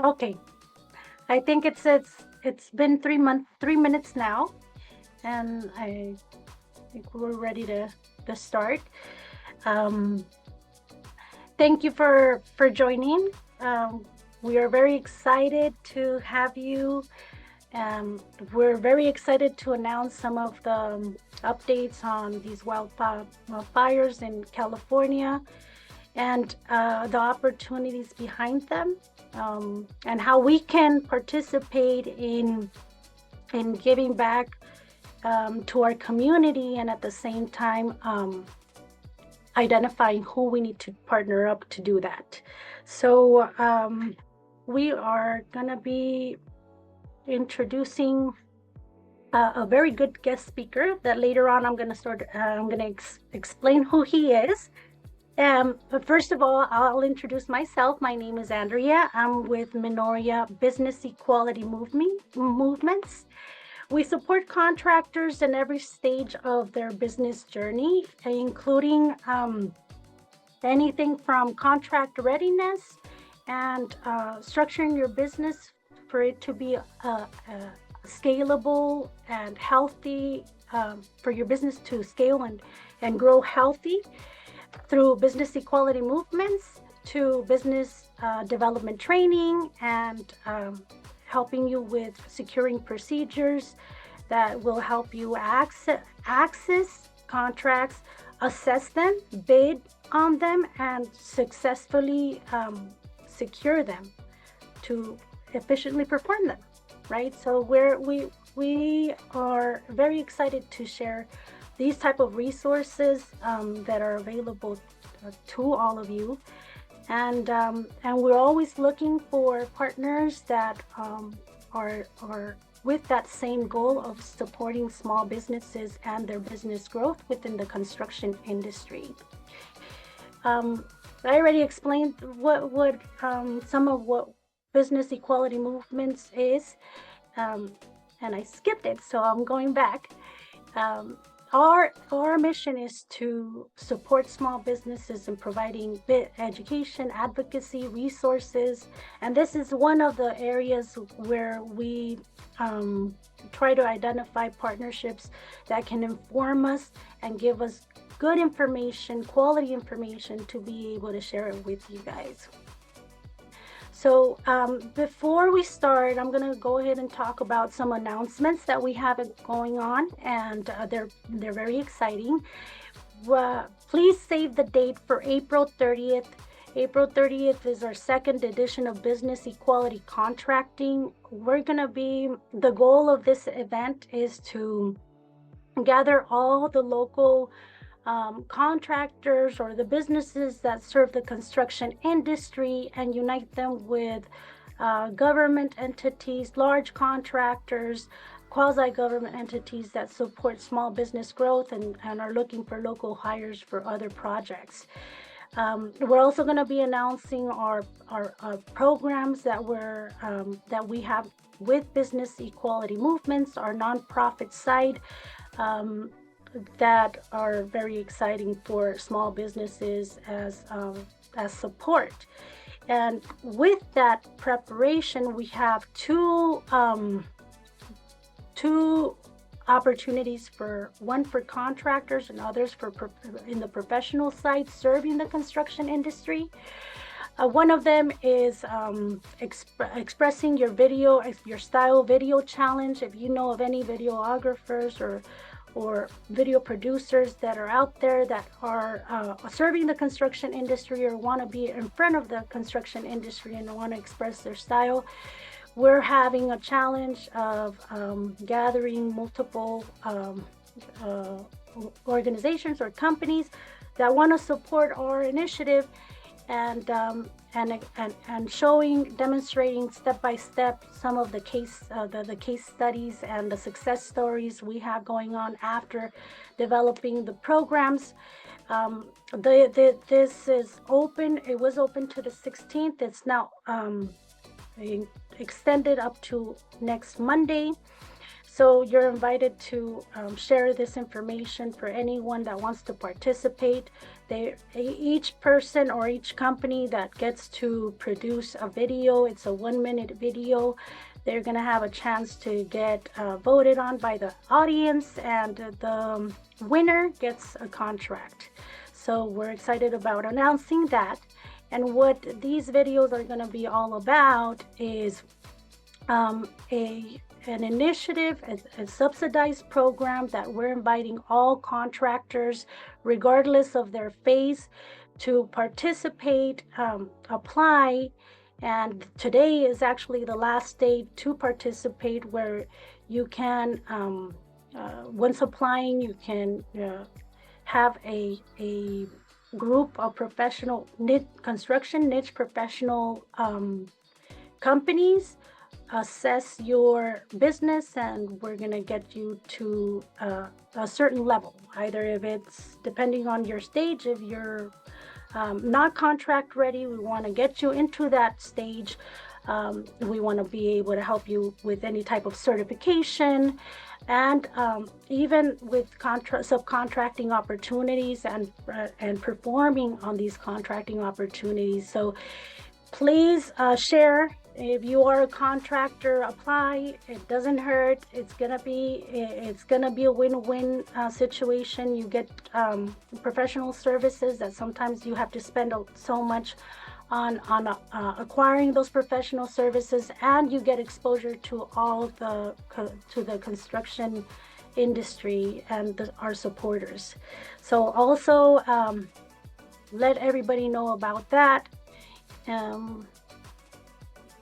Okay, I think it's been 3 minutes now, and I think we're ready to start. Um, thank you for joining. We are very excited to have you. We're very excited to announce some of the updates on these wildfires in California and the opportunities behind them, and how we can participate in giving back to our community, and at the same time identifying who we need to partner up to do that. So we are going to be introducing a very good guest speaker that later on I'm going to explain who he is. But first of all, I'll introduce myself. My name is Andrea. I'm with Minorea Business Equality Movements. We support contractors in every stage of their business journey, including anything from contract readiness and structuring your business for it to be scalable and healthy, for your business to scale and grow healthy, through business equality movements to business development training and helping you with securing procedures that will help you access contracts, assess them, bid on them, and successfully secure them to efficiently perform them, right? So we are very excited to share these type of resources that are available to all of you, and we're always looking for partners that are with that same goal of supporting small businesses and their business growth within the construction industry. I already explained what some of what business equality movements is, and I skipped it, so I'm going back. Our mission is to support small businesses in providing education, advocacy, resources, and this is one of the areas where we try to identify partnerships that can inform us and give us good information, quality information, to be able to share it with you guys. So before we start, I'm going to go ahead and talk about some announcements that we have going on, and they're very exciting. Please save the date for April 30th. April 30th is our second edition of Business Equality Contracting. The goal of this event is to gather all the local contractors or the businesses that serve the construction industry and unite them with government entities, large contractors, quasi-government entities that support small business growth and are looking for local hires for other projects. We're also going to be announcing our programs that we have with Business Equality Movements, our nonprofit side, that are very exciting for small businesses as support. And with that preparation, we have two opportunities, one for contractors and others in the professional side serving the construction industry. One of them is expressing your style video challenge. If you know of any videographers or video producers that are out there that are serving the construction industry or want to be in front of the construction industry and want to express their style, we're having a challenge of gathering multiple organizations or companies that want to support our initiative, and demonstrating step by step some of the case studies and the success stories we have going on after developing the programs. This is open. It was open to the 16th. It's now extended up to next Monday. So you're invited to share this information for anyone that wants to participate. Each person or each company that gets to produce a video, it's a 1-minute video, they're going to have a chance to get voted on by the audience, and the winner gets a contract. So we're excited about announcing that. And what these videos are going to be all about is an initiative, a subsidized program that we're inviting all contractors, regardless of their phase, to participate, apply. And today is actually the last day to participate, where you can, once applying, you can have a group of professional construction niche professional companies assess your business, and we're going to get you to a certain level, either if it's depending on your stage. If you're not contract ready, we want to get you into that stage. We want to be able to help you with any type of certification, and even with subcontracting opportunities, and performing on these contracting opportunities. So please share. If you are a contractor, apply. It doesn't hurt. It's gonna be a win-win situation. You get professional services that sometimes you have to spend so much on acquiring those professional services, and you get exposure to all the construction industry and our supporters. So also let everybody know about that.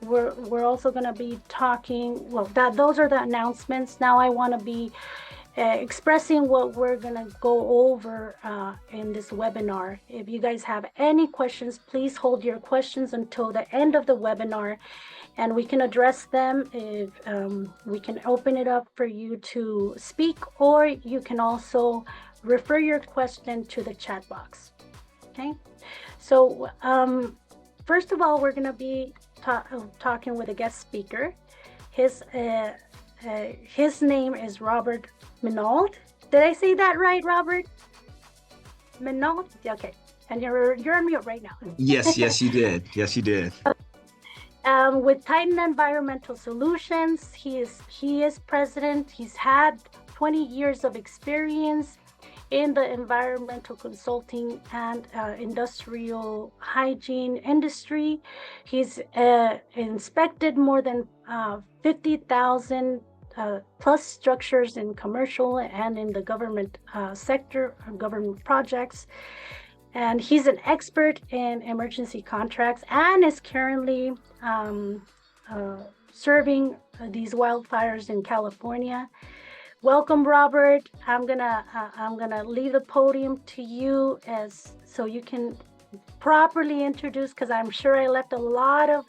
We're also going to be talking, well, those are the announcements. Now I want to be expressing what we're going to go over in this webinar. If you guys have any questions, please hold your questions until the end of the webinar, and we can address them. If we can open it up for you to speak, or you can also refer your question to the chat box. Okay, so first of all, we're going to be talking with a guest speaker. His name is Robert Mernald. Did I say that right, Robert? Mernald? Okay. And you're on mute right now. Yes, you did. Yes, you did. With Titan Environmental Solutions, he is president. He's had 20 years of experience in the environmental consulting and industrial hygiene industry. He's inspected more than 50,000 plus structures in commercial and in the government sector, government projects. And he's an expert in emergency contracts, and is currently serving these wildfires in California. Welcome, Robert. I'm gonna leave the podium to you so you can properly introduce, because I'm sure I left a lot of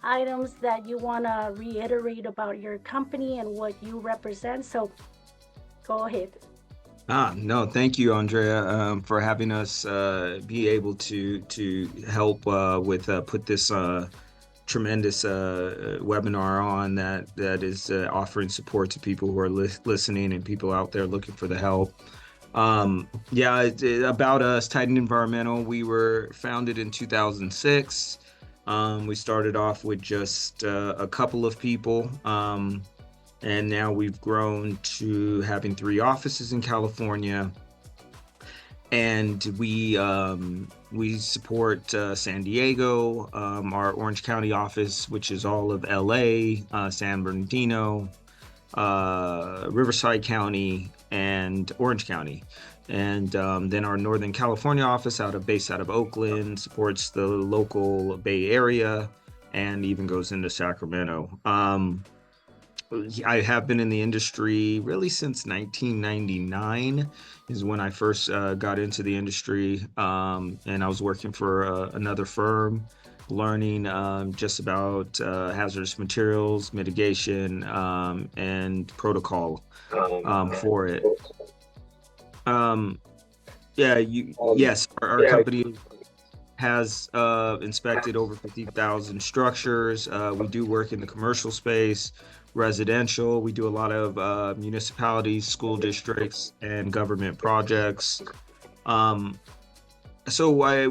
items that you want to reiterate about your company and what you represent. So go ahead. No, thank you, Andrea, for having us be able to help with put this tremendous webinar on that is offering support to people who are listening and people out there looking for the help. About us, Titan Environmental, we were founded in 2006. We started off with just a couple of people, and now we've grown to having 3 offices in California. And we support San Diego, our Orange County office, which is all of LA, San Bernardino, Riverside County, and Orange County. And then our Northern California office based out of Oakland supports the local Bay Area and even goes into Sacramento. I have been in the industry really since 1999 is when I first got into the industry, and I was working for another firm, learning just about hazardous materials, mitigation, and protocol for it. Yes, our company has inspected over 50,000 structures. We do work in the commercial space, residential. We do a lot of municipalities, school districts, and government projects. Um,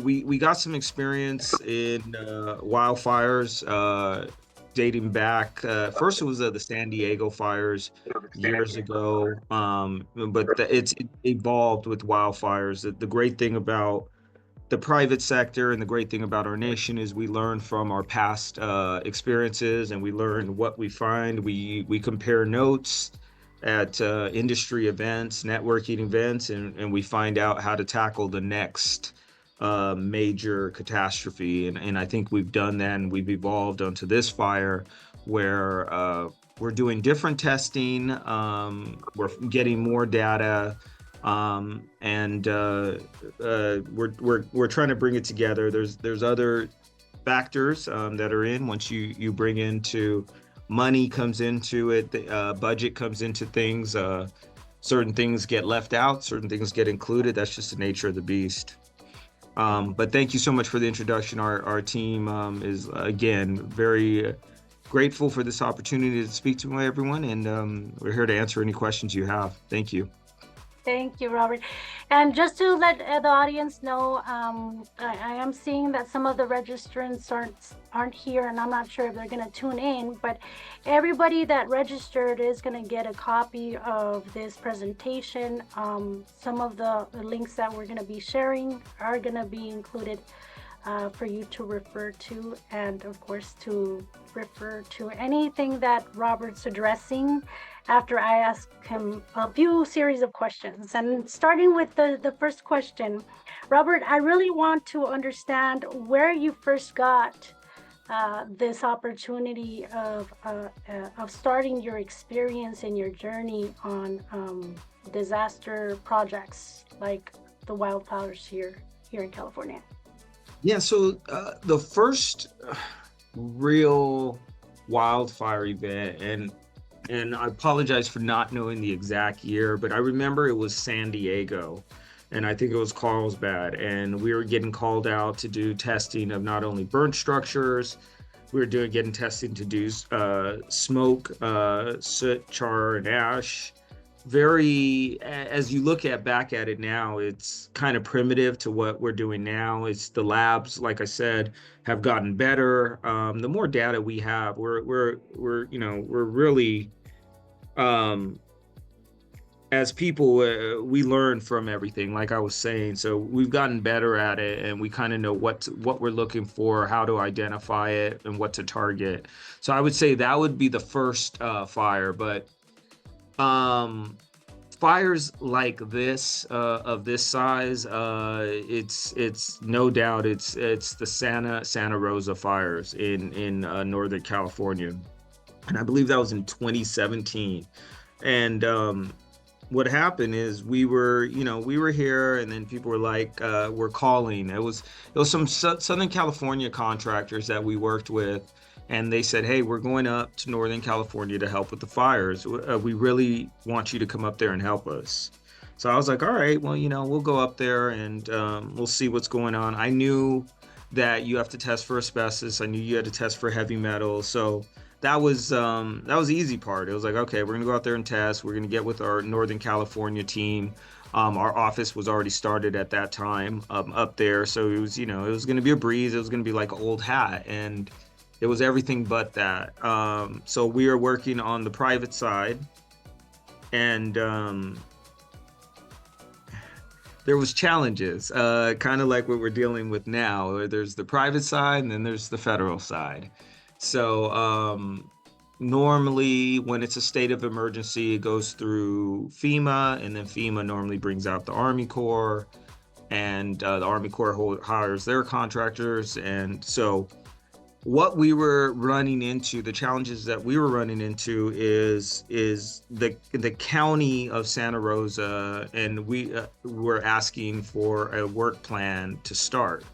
we got some experience in wildfires dating back. First, it was the San Diego fires years ago, but it evolved with wildfires. The great thing about the private sector and the great thing about our nation is we learn from our past experiences, and we learn what we find. We compare notes at industry events, networking events, and we find out how to tackle the next major catastrophe. And I think we've done that, and we've evolved onto this fire where we're doing different testing. We're getting more data, and we're trying to bring it together. There's other factors that are in once you bring into money comes into it, the budget comes into things. Certain things get left out, certain things get included. That's just the nature of the beast. But thank you so much for the introduction. Our team is, again, very grateful for this opportunity to speak to everyone, and we're here to answer any questions you have. Thank you. Thank you, Robert. And just to let the audience know, I am seeing that some of the registrants aren't here, and I'm not sure if they're going to tune in, but everybody that registered is going to get a copy of this presentation. Some of the links that we're going to be sharing are going to be included for you to refer to, and of course to refer to anything that Robert's addressing after I ask him a few series of questions. And starting with the first question, Robert, I really want to understand where you first got this opportunity of starting your experience and your journey on disaster projects like the wildfires here in California. Yeah, so the first real wildfire event, and I apologize for not knowing the exact year, but I remember it was San Diego, and I think it was Carlsbad, and we were getting called out to do testing of not only burnt structures, we were getting testing to do smoke, soot, char, and ash. As you look back at it now, it's kind of primitive to what we're doing now. It's the labs, like I said, have gotten better. The more data we have, we're really, as people, we learn from everything, like I was saying. So we've gotten better at it, and we kind of know what we're looking for, how to identify it, and what to target. So I would say that would be the first fire. But fires like this, of this size, it's no doubt it's the Santa Rosa fires in Northern California, and I believe that was in 2017. And what happened is we were here, and then people were like, we're calling. It was some Southern California contractors that we worked with, and they said, hey, we're going up to Northern California to help with the fires. We really want you to come up there and help us. So I was like, all right, well, we'll go up there, and we'll see what's going on. I knew that you have to test for asbestos. I knew you had to test for heavy metals. So that was the easy part. It was like, okay, we're gonna go out there and test. We're gonna get with our Northern California team. Our office was already started at that time up there. So it was, it was gonna be a breeze. It was gonna be like an old hat, and it was everything but that. So we are working on the private side, and there was challenges, kind of like what we're dealing with now. There's the private side, and then there's the federal side. So normally when it's a state of emergency, it goes through FEMA, and then FEMA normally brings out the Army Corps, and the Army Corps hires their contractors. And so what we were running into, the challenges that we were running into is the county of Santa Rosa, and we were asking for a work plan to start.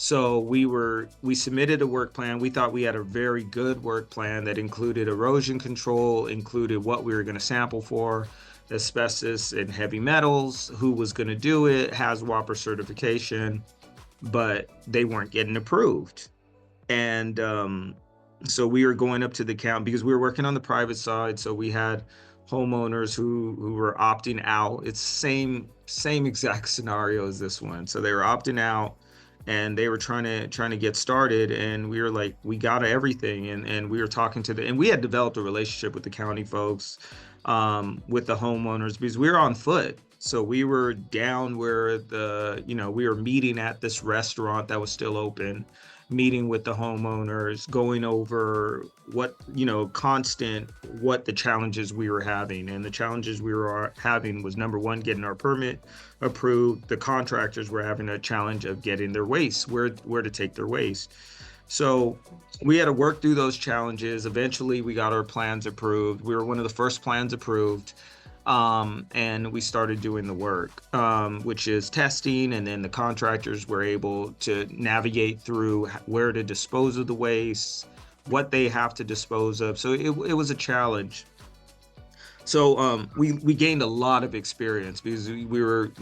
So we submitted a work plan. We thought we had a very good work plan that included erosion control, included what we were going to sample for, asbestos and heavy metals, who was going to do it, has WAPR certification. but they weren't getting approved. And so we were going up to the county because we were working on the private side. So we had homeowners who were opting out. It's same exact scenario as this one. So they were opting out and they were trying to get started. And we were like, we got everything. And we were talking to and we had developed a relationship with the county folks, with the homeowners because we were on foot. So we were down where we were meeting at this restaurant that was still open, meeting with the homeowners, going over what the challenges we were having. And the challenges we were having was, number one, getting our permit approved. The contractors were having a challenge of getting their waste, where to take their waste. So we had to work through those challenges. Eventually we got our plans approved. We were one of the first plans approved. And we started doing the work, which is testing, and then the contractors were able to navigate through where to dispose of the waste, what they have to dispose of. So it was a challenge. So we gained a lot of experience because we were,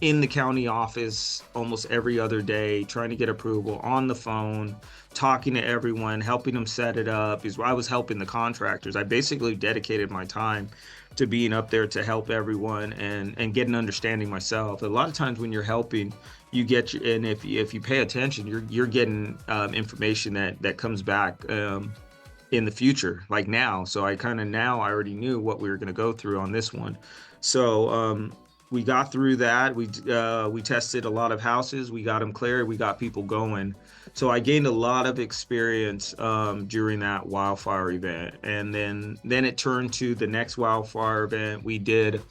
in the county office almost every other day, trying to get approval on the phone, talking to everyone, helping them set it up. Because I was helping the contractors. I basically dedicated my time to being up there to help everyone and get an understanding myself. A lot of times when you're helping, you get, and if you pay attention, you're getting information that comes back in the future, like now. So I already knew what we were going to go through on this one. So we got through that. We tested a lot of houses. We got them cleared. We got people going. So I gained a lot of experience during that wildfire event. And then it turned to the next wildfire event we did.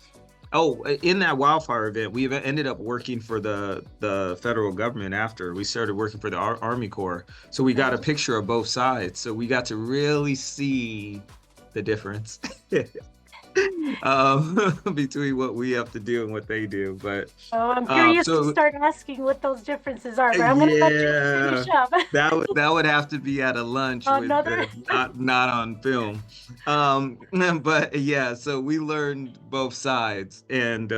Oh, in that wildfire event, we ended up working for the federal government after. We started working for the Army Corps. So we got a picture of both sides. So we got to really see the difference. Between what we have to do and what they do. But I'm curious to start asking what those differences are, but I'm going to let you finish up. that would have to be at a lunch with not on film. But yeah, so we learned both sides, and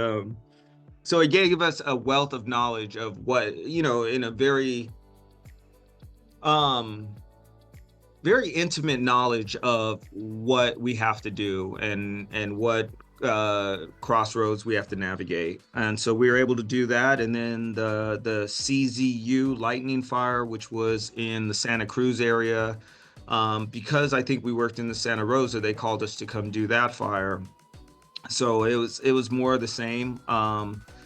so it gave us a wealth of knowledge of what, in a very very intimate knowledge of what we have to do and what crossroads we have to navigate. And so we were able to do that. And then the CZU lightning fire, which was in the Santa Cruz area, because I think we worked in the Santa Rosa, they called us to come do that fire. So it was more of the same.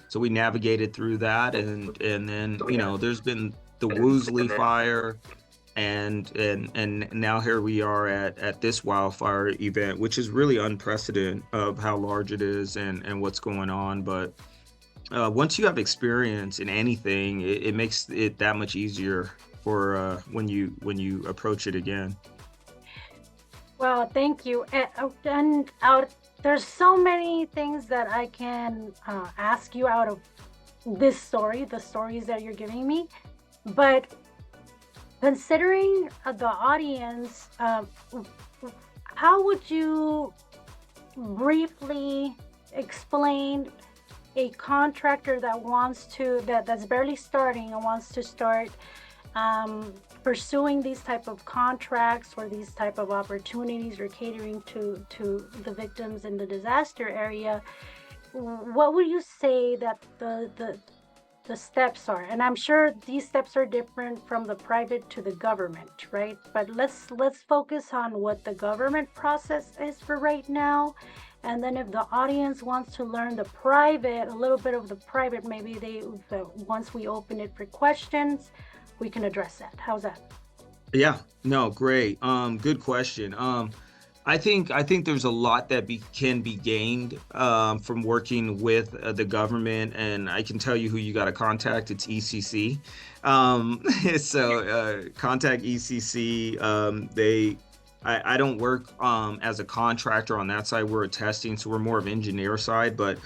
So we navigated through that, and then there's been the Woolsey fire. And now here we are at this wildfire event, which is really unprecedented of how large it is and what's going on. But once you have experience in anything, it makes it that much easier for when you approach it again. Well, thank you. And there's so many things that I can ask you out of this story, the stories that you're giving me, but considering the audience, how would you briefly explain a contractor that's barely starting and wants to start pursuing these type of contracts or these type of opportunities or catering to the victims in the disaster area? What would you say that the steps are? And I'm sure these steps are different from the private to the government, right? But let's focus on what the government process is for right now. And then if the audience wants to learn a little bit of the private, maybe once we open it for questions, we can address that. How's that? Yeah, no, great. Good question. I think there's a lot that can be gained from working with the government, and I can tell you who you got to contact. It's ECC. So contact ECC. I don't work as a contractor on that side. We're a testing, so we're more of engineer side, but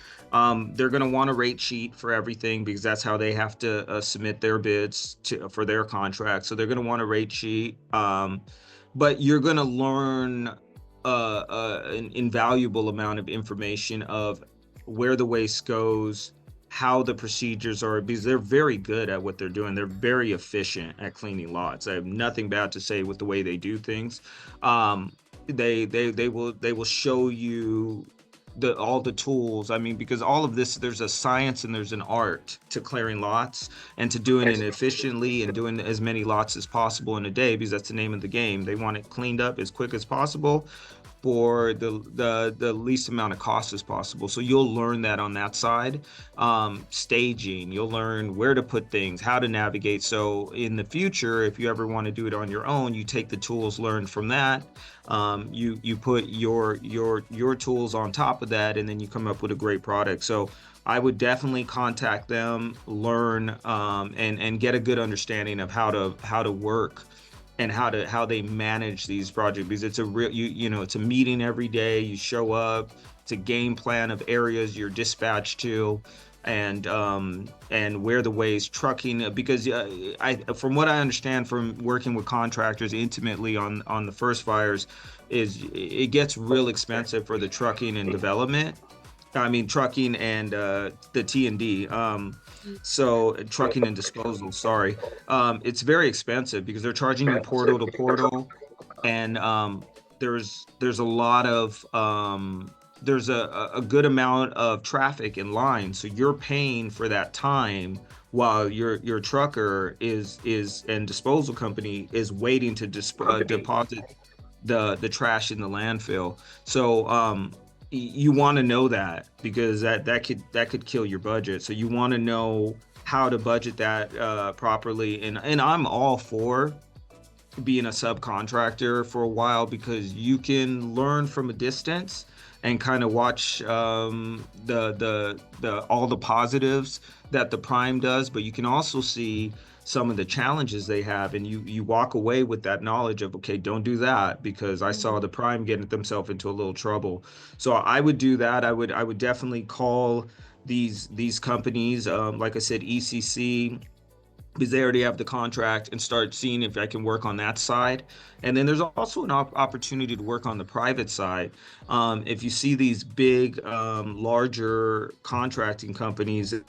they're going to want a rate sheet for everything because that's how they have to submit their bids for their contract. So they're going to want a rate sheet, but you're going to learn an invaluable amount of information of where the waste goes, how the procedures are, because they're very good at what they're doing. They're very efficient at cleaning lots. I have nothing bad to say with the way they do things. They will show you all the tools. I mean, because all of this, there's a science and there's an art to clearing lots and to doing it efficiently and doing as many lots as possible in a day, because that's the name of the game. They want it cleaned up as quick as possible for the least amount of cost as possible. So you'll learn that on that side. Staging, you'll learn where to put things, how to navigate. So in the future, if you ever want to do it on your own, you take the tools learned from that. You put your tools on top of that, and then you come up with a great product. So I would definitely contact them, learn, and get a good understanding of how to work and how they manage these projects, because it's a real, it's a meeting every day. You show up, it's a game plan of areas you're dispatched to, and where the ways trucking, because I from what I understand from working with contractors intimately on the first fires, is it gets real expensive for the trucking and development. I mean, trucking and the T&D. So trucking and disposal, sorry. It's very expensive because they're charging you portal to portal, and there's a lot of there's a good amount of traffic in line, so you're paying for that time while your trucker is and disposal company is waiting to deposit the trash in the landfill. So you want to know that, because that could kill your budget. So you want to know how to budget that properly. And I'm all for being a subcontractor for a while, because you can learn from a distance and kind of watch the all the positives that the prime does, but you can also see some of the challenges they have, and you walk away with that knowledge of, okay, don't do that, because I saw the prime getting themselves into a little trouble. So I would do that. I would definitely call these companies, like I said, ECC, because they already have the contract, and start seeing if I can work on that side. And then there's also an opportunity to work on the private side. If you see these big, larger contracting companies that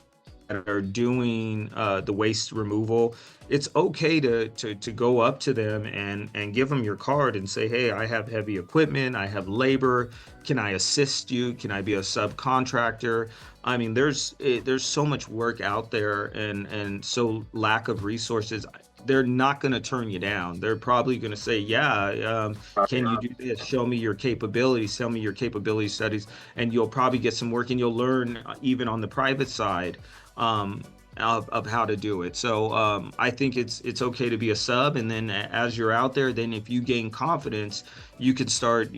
are doing the waste removal, it's okay to go up to them and give them your card and say, hey, I have heavy equipment, I have labor, can I assist you? Can I be a subcontractor? I mean, there's so much work out there, and so lack of resources. They're not going to turn you down. They're probably going to say, yeah, can you do this? Show me your capabilities, tell me your capability studies, and you'll probably get some work, and you'll learn even on the private side of how to do it. So I think it's okay to be a sub, and then as you're out there, then if you gain confidence, you could start,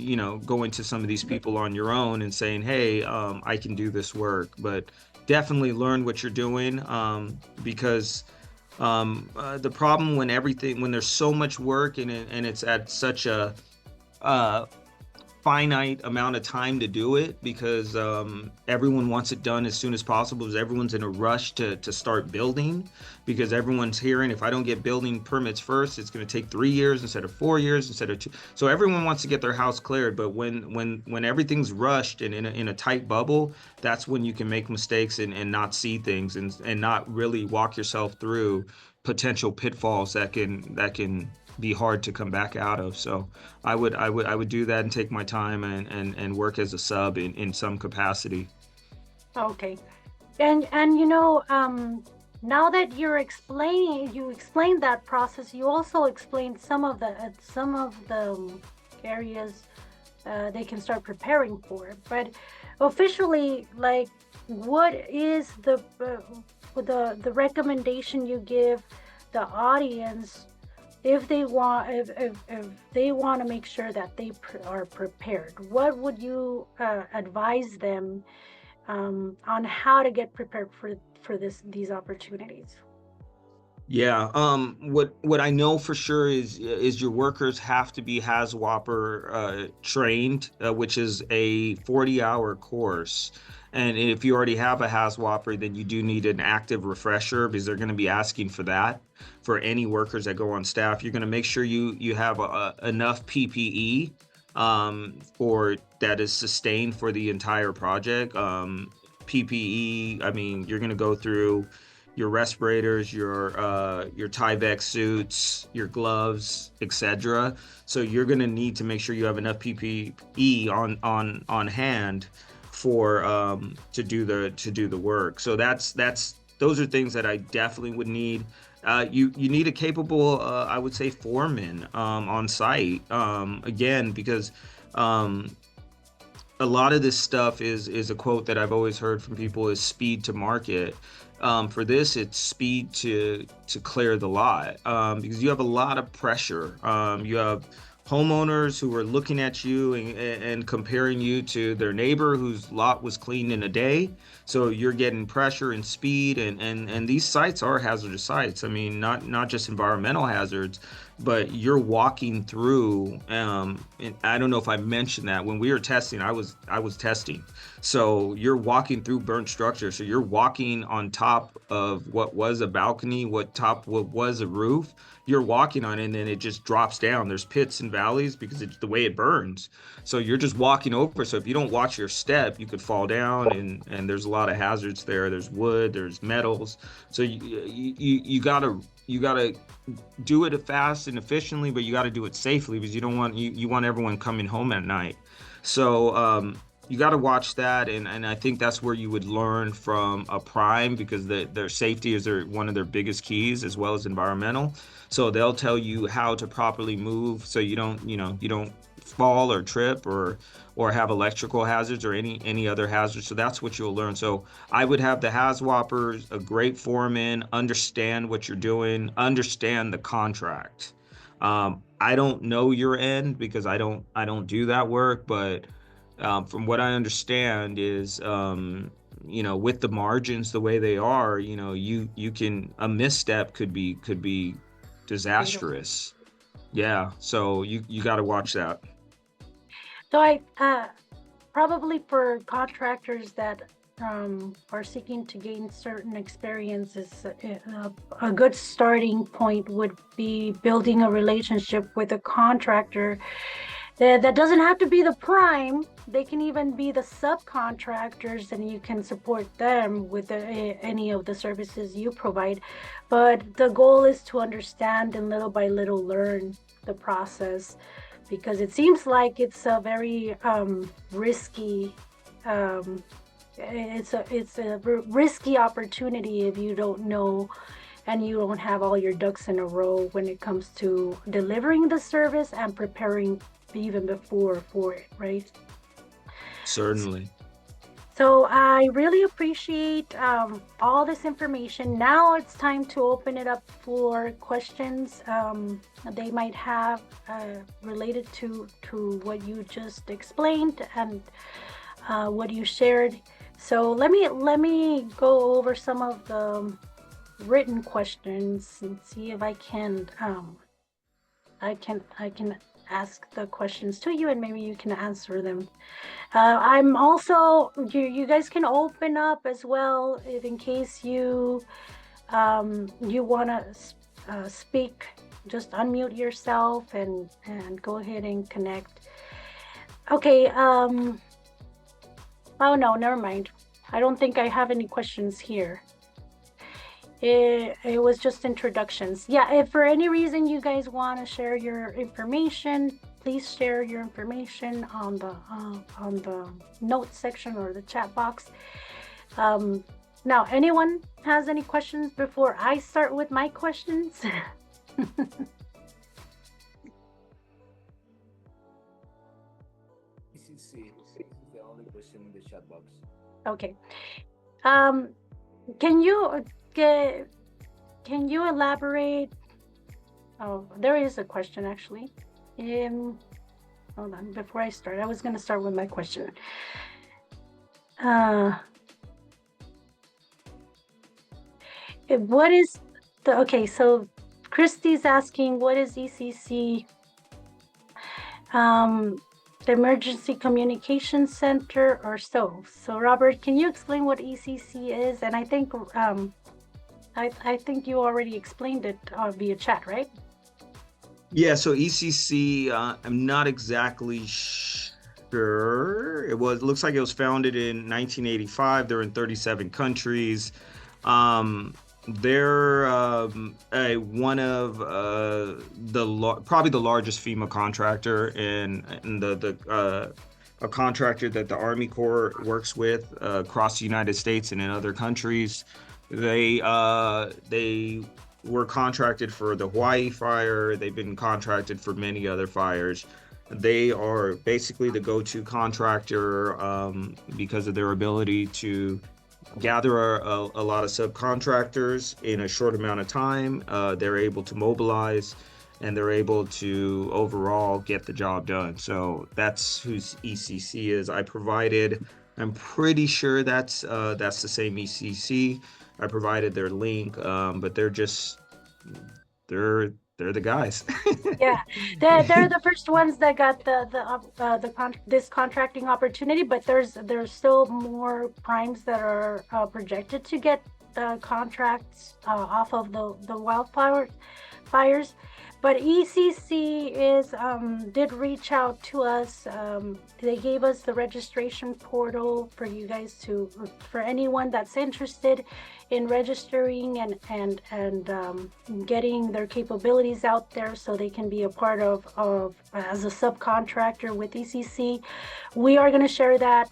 going to some of these people on your own and saying, hey, I can do this work. But definitely learn what you're doing, because the problem when there's so much work, and it's at such a finite amount of time to do it, because everyone wants it done as soon as possible, because everyone's in a rush to start building, because everyone's hearing, if I don't get building permits first, it's going to take 3 years instead of 4 years instead of 2. So everyone wants to get their house cleared, but when everything's rushed and in a tight bubble, that's when you can make mistakes and not see things, and not really walk yourself through potential pitfalls that can be hard to come back out of. So I would do that and take my time and work as a sub in some capacity. Okay. And now that you explained that process, you also explained some of the areas they can start preparing for. But officially, like, what is the recommendation you give the audience if they want to make sure that they are prepared? What would you advise them on how to get prepared for these opportunities? Yeah. What I know for sure is your workers have to be HAZWOPER trained, which is a 40-hour course. And if you already have a HAZWOPER, then you do need an active refresher, because they're going to be asking for that for any workers that go on staff. You're going to make sure you have enough PPE for that is sustained for the entire project. PPE. I mean, you're going to go through your respirators, your Tyvek suits, your gloves, etc. So you're going to need to make sure you have enough PPE on hand for to do the work. So that's those are things that I definitely would need. You need a capable, I would say, foreman on site. Again, because um, a lot of this stuff is a quote that I've always heard from people is speed to market. For this, it's speed to clear the lot, because you have a lot of pressure. You have homeowners who are looking at you and comparing you to their neighbor whose lot was cleaned in a day. So you're getting pressure and speed, and these sites are hazardous sites. I mean, not just environmental hazards, but you're walking through. And I don't know if I mentioned that when we were testing, I was testing. So you're walking through burnt structure. So you're walking on top of what was a balcony, what was a roof. You're walking on it, and then it just drops down. There's pits and valleys because it's the way it burns. So you're just walking over. So if you don't watch your step, you could fall down, and there's a lot of hazards there. There's wood, there's metals. So you gotta do it fast and efficiently, but you got to do it safely because you want everyone coming home at night. So you got to watch that, and I think that's where you would learn from a prime, because their safety is one of their biggest keys, as well as environmental. So they'll tell you how to properly move so you don't fall or trip or have electrical hazards or any other hazards. So that's what you'll learn. So I would have the HAZWOPers, a great foreman, understand what you're doing, understand the contract. I don't know your end because I don't do that work, but from what I understand is, with the margins the way they are, you can, a misstep could be disastrous. Yeah, so you got to watch that. So I probably for contractors that are seeking to gain certain experiences, a good starting point would be building a relationship with a contractor that doesn't have to be the prime. They can even be the subcontractors, and you can support them with any of the services you provide. But the goal is to understand and little by little learn the process, because it seems like it's a very risky it's a risky opportunity if you don't know and you don't have all your ducks in a row when it comes to delivering the service and preparing even before for it, right? Certainly. So I really appreciate all this information. Now it's time to open it up for questions they might have related to what you just explained and what you shared. So let me go over some of the written questions and see if I can ask the questions to you, and maybe you can answer them. I'm also, you guys can open up as well if in case you want to speak. Just unmute yourself and go ahead and connect. Okay. Oh no, never mind. I don't think I have any questions here. It was just introductions. Yeah, if for any reason you guys want to share your information, please share your information on the notes section or the chat box. Now, anyone has any questions before I start with my questions? This is the only question in the chat box. Okay. Can you elaborate? Oh, there is a question actually. Hold on, before I start, I was going to start with my question. What is okay, so Christy's asking, what is ECC? The Emergency Communication Center or so. So Robert, can you explain what ECC is? And I think I think you already explained it via chat, right? Yeah, so ECC, I'm not exactly Sure. Looks like it was founded in 1985. They're in 37 countries. Um, they're one of probably the largest FEMA contractor in a contractor that the Army Corps works with across the United States and in other countries. They were contracted for the Hawaii fire. They've been contracted for many other fires. They are basically the go-to contractor because of their ability to gather a lot of subcontractors in a short amount of time. They're able to mobilize and they're able to overall get the job done. So that's who ECC is. I'm pretty sure that's the same ECC. I provided their link, but they're the guys. Yeah, they're the first ones that got this contracting opportunity, but there's still more primes that are projected to get contracts off of the wildfire fires. But ECC did reach out to us. They gave us the registration portal for you guys for anyone that's interested in registering and getting their capabilities out there so they can be a part of as a subcontractor with ECC. We are going to share that.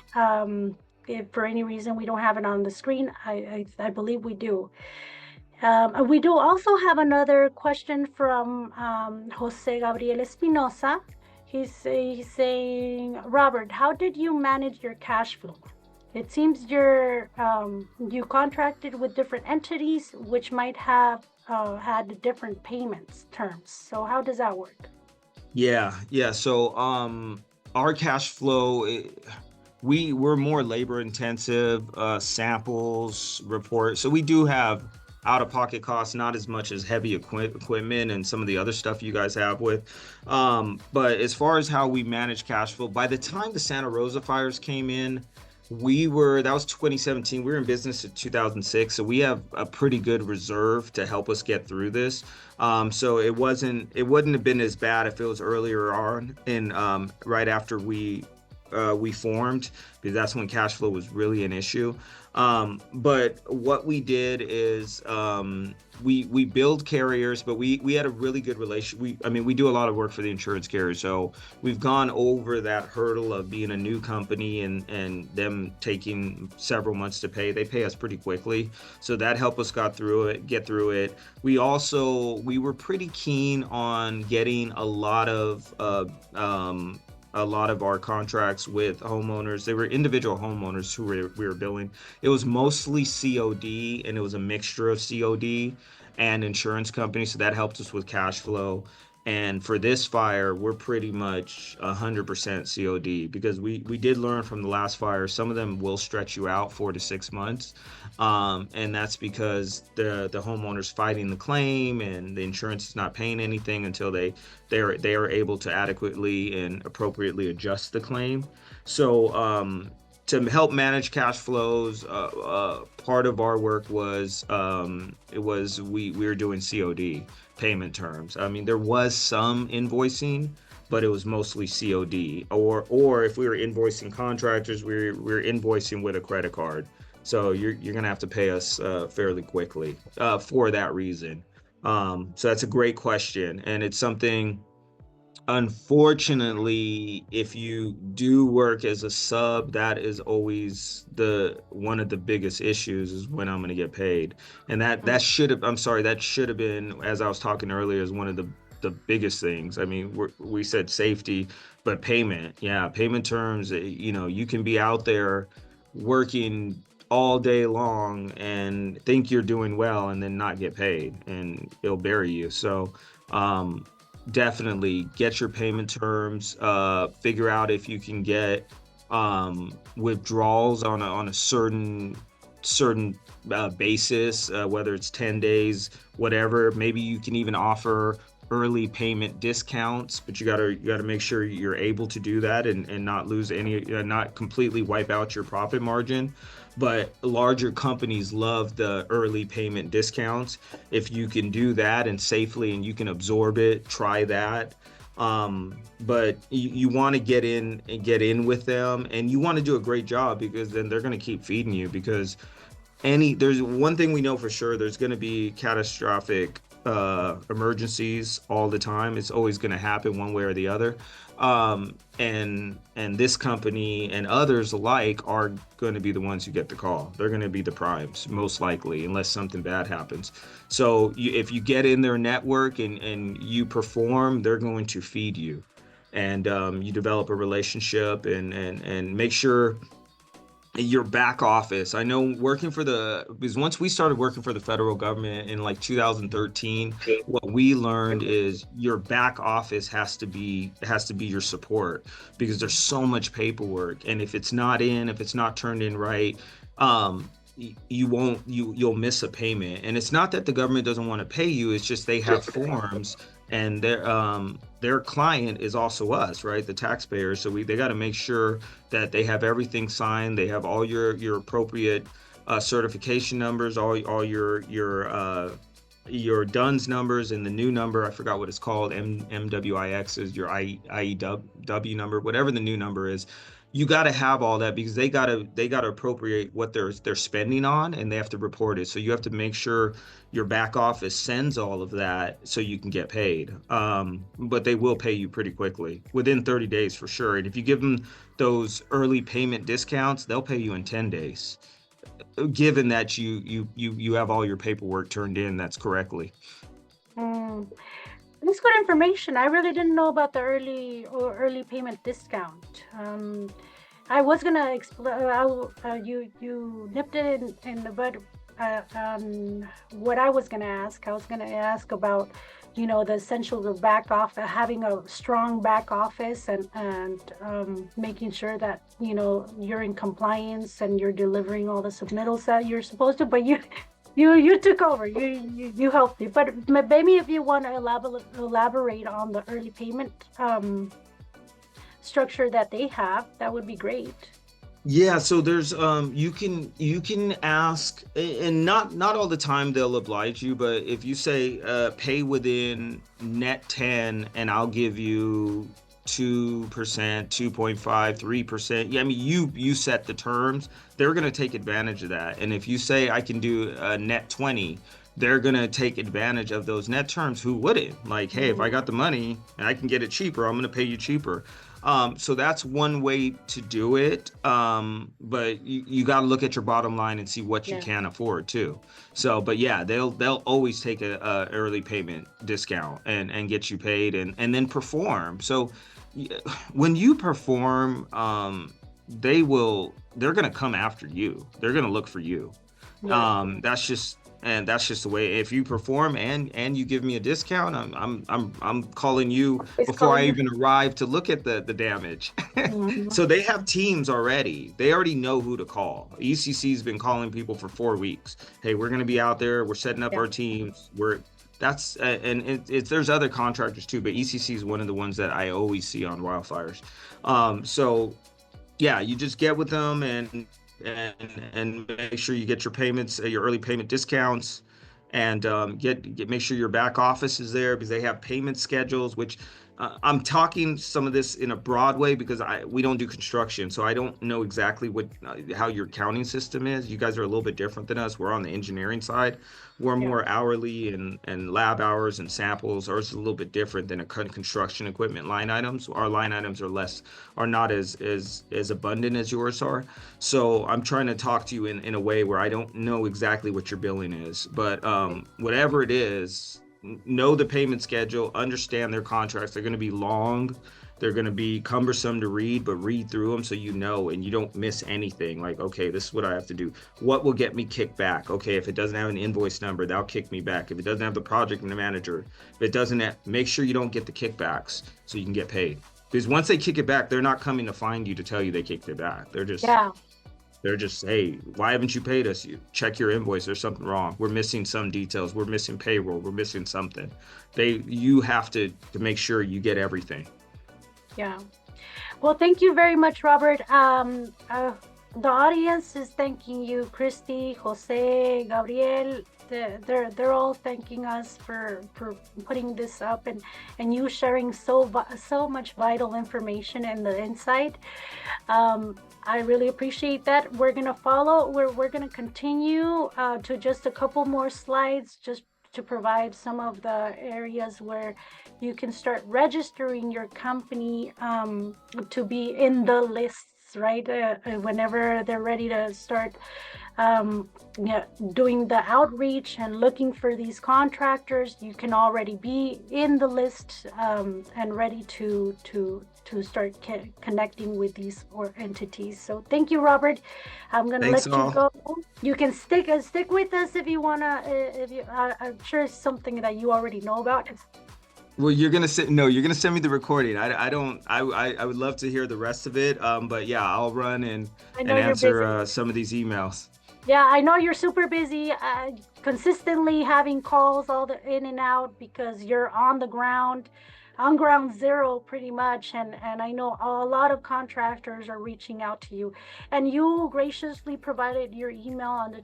If for any reason we don't have it on the screen, I believe we do. We do also have another question from Jose Gabriel Espinosa. He's saying, Robert, how did you manage your cash flow? It seems you contracted with different entities, which might have had different payments terms. So how does that work? Yeah. So our cash flow, we're more labor intensive, samples, reports. So we do have out-of-pocket costs, not as much as heavy equipment and some of the other stuff you guys have with. But as far as how we manage cash flow, by the time the Santa Rosa fires came in, that was 2017. We were in business in 2006, so we have a pretty good reserve to help us get through this. So it wouldn't have been as bad if it was earlier on and right after we formed, because that's when cash flow was really an issue. But what we did is we build carriers, but we had a really good relation. We do a lot of work for the insurance carriers, so we've gone over that hurdle of being a new company and them taking several months to pay. They pay us pretty quickly, so that helped us get through it. We were pretty keen on getting a lot of our contracts with homeowners. They were individual homeowners who we were billing. It was mostly COD, and it was a mixture of COD and insurance companies, so that helped us with cash flow. And for this fire, we're pretty much 100% COD, because we did learn from the last fire, some of them will stretch you out 4 to 6 months. And that's because the homeowner's fighting the claim and the insurance is not paying anything until they are able to adequately and appropriately adjust the claim. So to help manage cash flows, part of our work was we were doing COD payment terms. There was some invoicing, but it was mostly COD. Or if we were invoicing contractors, we were invoicing with a credit card. So you're gonna have to pay us fairly quickly for that reason. So that's a great question, and it's something. Unfortunately, if you do work as a sub, that is always one of the biggest issues, is when I'm going to get paid. And that should have been, as I was talking earlier, is one of the biggest things. We said safety, but payment. Yeah, payment terms, you can be out there working all day long and think you're doing well and then not get paid, and it'll bury you. So, definitely get your payment terms, figure out if you can get withdrawals on a certain basis, whether it's 10 days, whatever. Maybe you can even offer early payment discounts, but you gotta make sure you're able to do that and not lose not completely wipe out your profit margin. But larger companies love the early payment discounts. If you can do that and safely and you can absorb it, try that. But you want to get in with them, and you want to do a great job, because then they're going to keep feeding you. Because there's one thing we know for sure: there's going to be catastrophic emergencies all the time. It's always going to happen one way or the other. And this company and others alike are going to be the ones who get the call. They're going to be the primes, most likely, unless something bad happens. So if you get in their network and you perform, they're going to feed you. And you develop a relationship, and make sure your back office. I know because once we started working for the federal government in like 2013, what we learned is your back office has to be your support, because there's so much paperwork, and if it's not turned in right, you'll miss a payment. And it's not that the government doesn't want to pay you, it's just they have forms, and their client is also us, right? The taxpayers. So they got to make sure that they have everything signed. They have all your appropriate certification numbers, all your DUNS numbers, and the new number, I forgot what it's called, MWIX is your IEW number, whatever the new number is. You got to have all that, because they got to appropriate what they're spending on, and they have to report it. So you have to make sure your back office sends all of that so you can get paid. But they will pay you pretty quickly, within 30 days for sure. And if you give them those early payment discounts, they'll pay you in 10 days, given that you have all your paperwork turned in that's correctly. Mm. That's good information. I really didn't know about the early payment discount. I was gonna explain. You nipped it in the bud. What I was gonna ask. I was gonna ask about, the essentials of back office, having a strong back office, and making sure that you're in compliance and you're delivering all the submittals that you're supposed to. But you took over. You helped me. But maybe if you want to elaborate on the early payment structure that they have, that would be great. Yeah, so there's you can ask, and not all the time they'll oblige you, but if you say pay within net 10, and I'll give you 2%, 2.5, 3%. Yeah, I mean, you set the terms. They're going to take advantage of that. And if you say I can do a net 20, they're going to take advantage of those net terms. Who wouldn't? Like, hey, if I got the money and I can get it cheaper, I'm going to pay you cheaper. So that's one way to do it. But you got to look at your bottom line and see what you can afford too. So, but yeah, they'll always take a early payment discount and get you paid, and then perform. So when you perform, they're going to come after you. They're going to look for you. That's just the way. If you perform and you give me a discount, I'm calling you before I even arrive to look at the damage. So they have teams already. They already know who to call. ECC's been calling people for 4 weeks. Hey, we're going to be out there. We're setting up our teams. There's other contractors too, but ECC is one of the ones that I always see on Wildfires. So yeah, you just get with them and make sure you get your payments, your early payment discounts, and make sure your back office is there, because they have payment schedules, which I'm talking some of this in a broad way, because we don't do construction, so I don't know exactly how your accounting system is. You guys are a little bit different than us. We're on the engineering side. We're more hourly and lab hours and samples. Ours is a little bit different than a construction equipment line items. Our line items are not as abundant as yours are. So I'm trying to talk to you in a way where I don't know exactly what your billing is, but whatever it is, know the payment schedule, understand their contracts. They're going to be long. They're going to be cumbersome to read, but read through them so and you don't miss anything. Like, okay, this is what I have to do. What will get me kicked back? Okay, if it doesn't have an invoice number, that'll kick me back. If it doesn't have the project and the manager, if it doesn't make sure you don't get the kickbacks so you can get paid. Because once they kick it back, they're not coming to find you to tell you they kicked it back. They're just hey, why haven't you paid us? You check your invoice. There's something wrong. We're missing some details. We're missing payroll. We're missing something. You have to make sure you get everything. Yeah. Well, thank you very much, Robert. The audience is thanking you, Christy, Jose, Gabriel. they're all thanking us for putting this up, and you sharing so much vital information and the insight. I really appreciate that. We're gonna follow. We're gonna continue to just a couple more slides, just to provide some of the areas where you can start registering your company to be in the lists, right? Whenever they're ready to start doing the outreach and looking for these contractors, you can already be in the list and ready to start connecting with these entities. So thank you, Robert. I'm gonna Thanks let you all. go. You can stick with us if you wanna. If you, I'm sure it's something that you already know about. Well, you're gonna send me the recording. I don't I would love to hear the rest of it. But yeah, I'll run and I know you're busy. answer some of these emails. Yeah, I know you're super busy, consistently having calls all the in and out because you're on the ground, on ground zero pretty much. And I know a lot of contractors are reaching out to you, and you graciously provided your email on the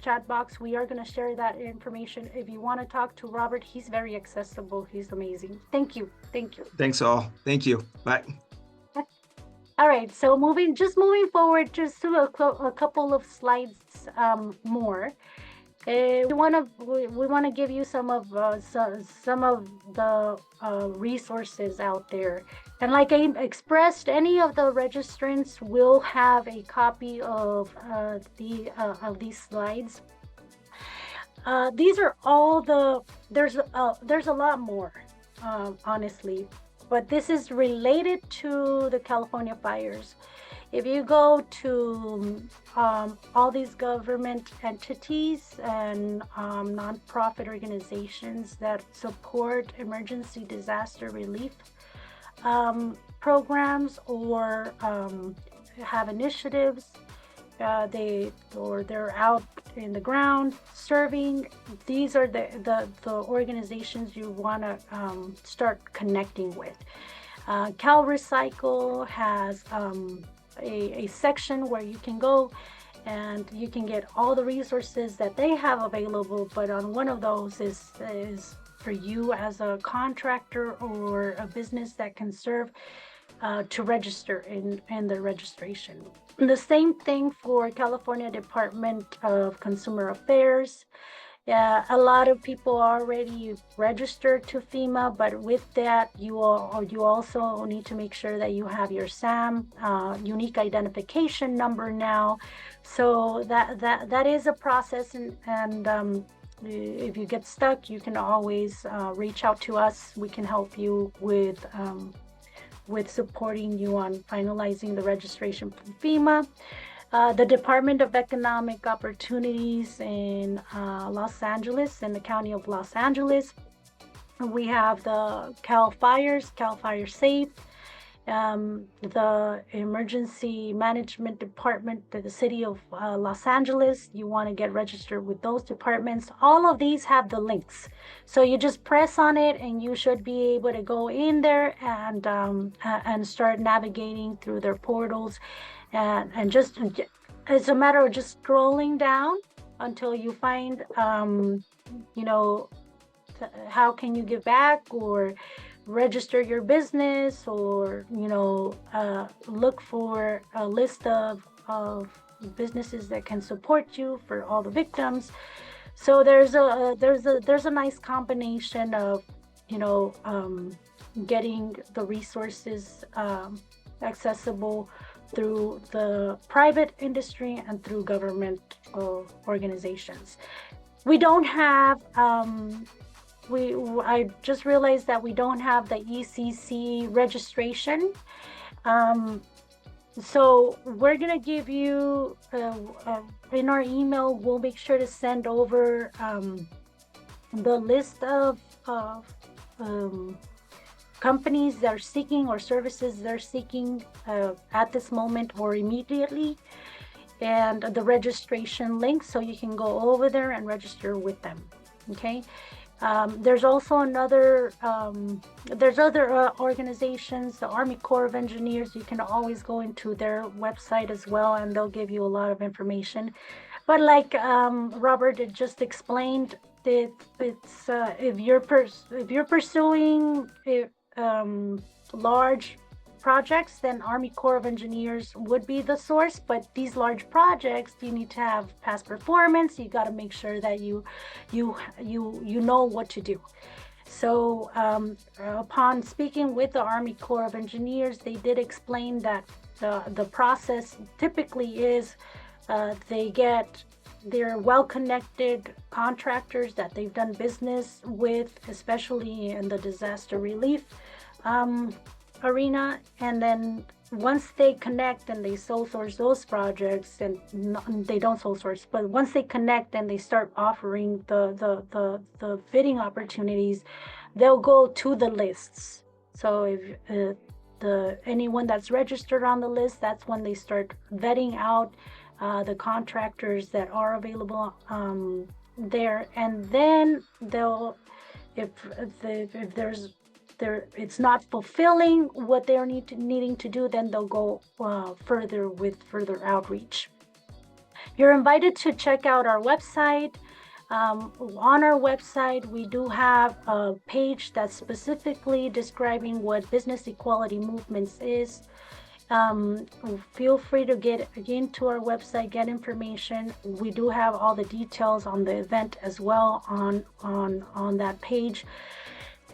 chat box. We are going to share that information. If you want to talk to Robert, he's very accessible. He's amazing. Thank you. Thank you. Thanks all. Thank you. Bye. All right, so moving forward, just to a couple of slides more. We want to give you some of the resources out there, and like I expressed, any of the registrants will have a copy of these slides. These are all there's a lot more, honestly. But this is related to the California fires. If you go to all these government entities and nonprofit organizations that support emergency disaster relief programs, or have initiatives, they're out in the ground serving. These are the organizations you want to start connecting with. Cal Recycle has a section where you can go and you can get all the resources that they have available, but on one of those is for you as a contractor or a business that can serve to register in the registration. The same thing for California Department of Consumer Affairs. Yeah, a lot of people already registered to FEMA, but with that, you also need to make sure that you have your SAM, unique identification number now. So that is a process, and if you get stuck, you can always reach out to us. We can help you with supporting you on finalizing the registration from FEMA. The Department of Economic Opportunities in Los Angeles, in the county of Los Angeles. We have the Cal Fire Safe, the Emergency Management Department for the city of Los Angeles. You want to get registered with those departments. All of these have the links. So you just press on it and you should be able to go in there and start navigating through their portals. And just, it's a matter of just scrolling down until you find, how can you give back, or register your business, or, look for a list of businesses that can support you for all the victims. So there's a nice combination of, getting the resources accessible through the private industry and through government organizations. We don't have, I just realized that we don't have the ECC registration. So we're gonna give you, in our email, we'll make sure to send over the list of companies that are seeking, or services they're seeking at this moment or immediately, and the registration link, so you can go over there and register with them. Okay. There's also there's other organizations, the Army Corps of Engineers. You can always go into their website as well, and they'll give you a lot of information. But like Robert had just explained, it's if you're pursuing large projects, then Army Corps of Engineers would be the source. But these large projects, you need to have past performance. You got to make sure that you know what to do. So upon speaking with the Army Corps of Engineers, they did explain that the process typically is they're well-connected contractors that they've done business with, especially in the disaster relief arena. And then once they connect and they sole source those projects, and they don't sole source, but once they connect and they start offering the bidding opportunities, they'll go to the lists. So if anyone that's registered on the list, that's when they start vetting out the contractors that are available there, and then they'll, if it's not fulfilling what they're needing to do, then they'll go further with further outreach. You're invited to check out our website. On our website, we do have a page that's specifically describing what business equality movements is. Feel free to get into our website, get information. We do have all the details on the event as well on that page.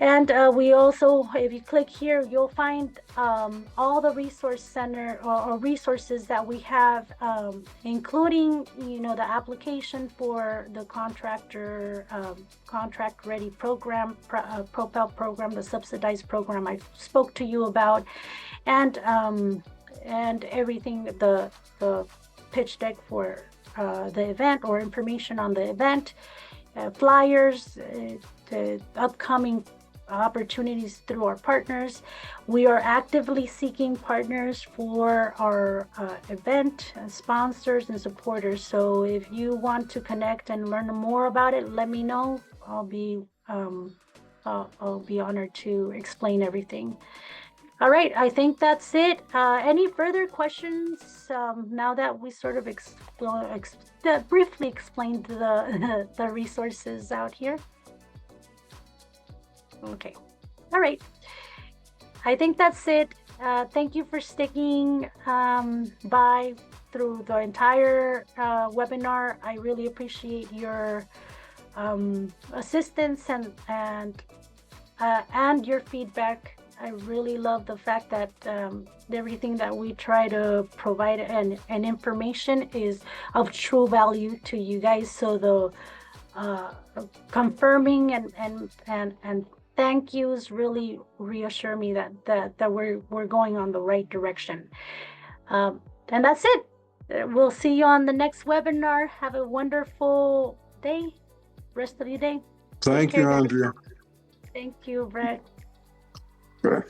And we also, if you click here, you'll find all the resource center or resources that we have, including, the application for the contractor contract ready program, Propel program, the subsidized program I spoke to you about, and everything, the pitch deck for the event or information on the event, flyers, the upcoming opportunities through our partners. We are actively seeking partners for our event, sponsors and supporters. So if you want to connect and learn more about it, let me know. I'll be honored to explain everything. All right, I think that's it. Any further questions now that we sort of briefly explained the resources out here? Okay. All right. I think that's it. Thank you for sticking by through the entire webinar. I really appreciate your assistance and your feedback. I really love the fact that everything that we try to provide and information is of true value to you guys. So the confirming and thank yous really reassure me that we're going on the right direction. And that's it. We'll see you on the next webinar. Have a wonderful day, rest of your day. Thank you, Andrea. Thank you, Brett. Right.